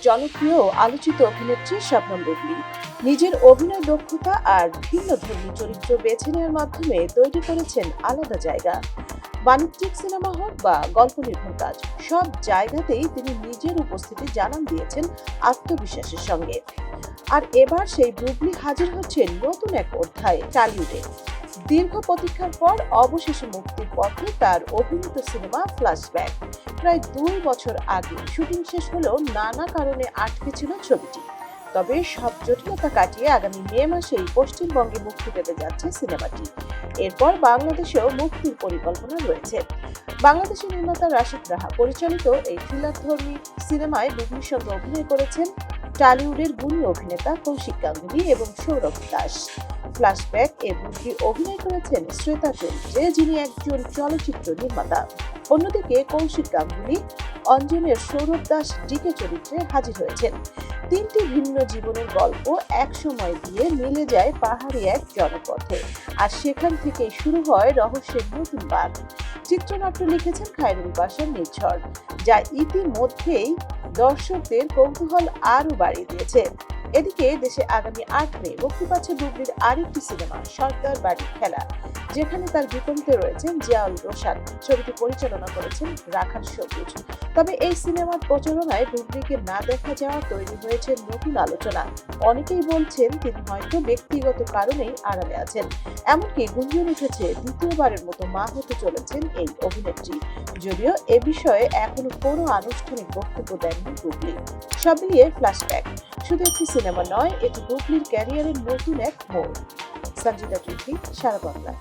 জনপ্রিয় ও আলোচিত অভিনেত্রী শবনম বুবলী নিজের অভিনয় দক্ষতা আর ভিন্নধর্মী চরিত্র বেছে নেওয়ার মাধ্যমে তৈরি করেছেন আলাদা জায়গা। বাণিজ্যিক সিনেমা হোক বা গল্প নির্ভর কাজ, সব জায়গাতেই তিনি নিজের উপস্থিতি জানান দিয়েছেন আত্মবিশ্বাসের সঙ্গে। আর এবার সেই বুবলী হাজির হচ্ছেন নতুন এক অধ্যায়ে টলিউডে। দীর্ঘ প্রতীক্ষার পর অবশেষে মুক্তির পথে তার অভিনীত সিনেমা ফ্ল্যাশব্যাক। প্রায় 2 বছর আগে শুটিং শেষ হলেও নানা কারণে আটকে ছিল ছবিটি। তবে সব জটিলতা কাটিয়ে আগামী মে মাসেই পশ্চিমবঙ্গে মুক্তি পেতে যাচ্ছে সিনেমাটি। এরপর বাংলাদেশেও মুক্তির পরিকল্পনা রয়েছে। বাংলাদেশের নির্মাতা রাশিদ রাহা পরিচালিত এই থ্রিলারধর্মী সিনেমায় বুবলীর সঙ্গে অভিনয় করেছেন টলিউডের গুণী অভিনেতা কৌশিক গাঙ্গুলি এবং সৌরভ দাস। ফ্ল্যাশব্যাক এ বুবলী অভিনয় করেছেন শ্বেতা চরিত্রে, যিনি একজন চলচ্চিত্র নির্মাতা। অন্যদিকে কৌশিক গাঙ্গুলি অঞ্জনের সৌরভ দাস ডিকে চরিত্রে হাজির হয়েছেন। 3টি ভিন্ন জীবনের গল্প একসময় গিয়ে মিলে যায় পাহাড়ি এক জনপথে, আর সেখান থেকেই শুরু হয় রহস্যের নতুন বাঁক। চিত্রনাট্য লিখেছেন খায়রুল বাশার নিঝড়, যা ইতিমধ্যেই দর্শকদের কৌতূহল আরও বাড়িয়ে দিয়েছে। এদিকে দেশে আগামী 8 মে মুক্তি পাচ্ছে বুবলীর আরেকটি সিনেমা সর্দার বাড়ির খেলা, যেখানে তার বিপরীতে রয়েছেন জিয়াউল রোশান। ছবিটি পরিচালনা করেছেন রাখাল সবুজ। তবে এই সিনেমার প্রচারণায় বুবলীকে না দেখা যাওয়া তৈরি হয়েছে নতুন আলোচনা। অনেকেই বলছেন তিনি হয়তো ব্যক্তিগত কারণেই আড়ালে আছেন। এমনকি গুঞ্জন উঠেছে দ্বিতীয়বারের মতো মা হতে চলেছেন এই অভিনেত্রী, যদিও এ বিষয়ে এখনো কোনো আনুষ্ঠানিক বক্তব্য দেননি বুবলী। সব মিলিয়ে ফ্ল্যাশব্যাক শুধু একটি সিনেমা নয়, এটি বুবলীর ক্যারিয়ারের নতুন এক মোড়। সঞ্জিতা চৌধুরী, সারা বাংলা।